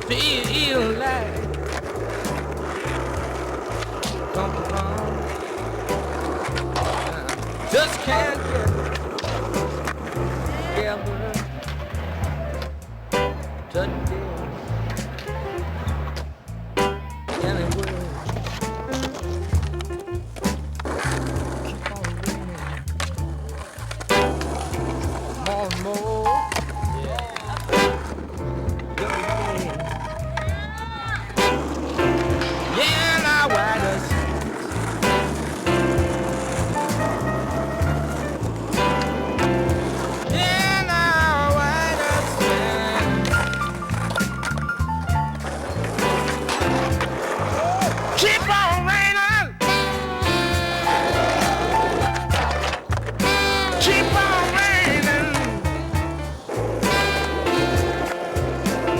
feel like come on, just can't get together today. Anyway, keep on raining more and more. Yeah, now why does yeah, now why does keep on raining, keep on raining.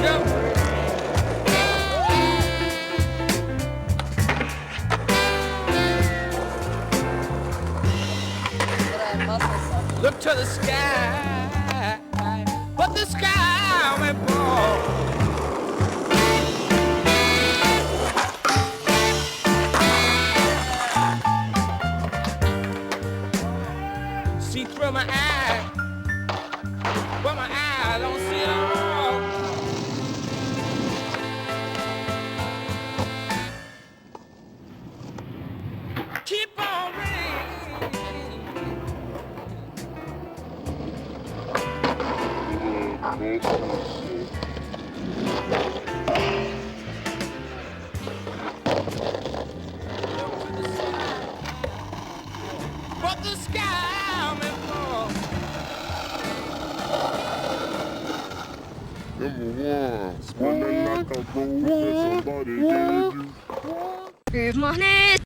Yep. Look to the sky, but the sky may fall. See through my eye, but my eye don't see it all. Keep on raining. But the sky may fall. Number one, when they knock a roll, somebody gave you. Good morning.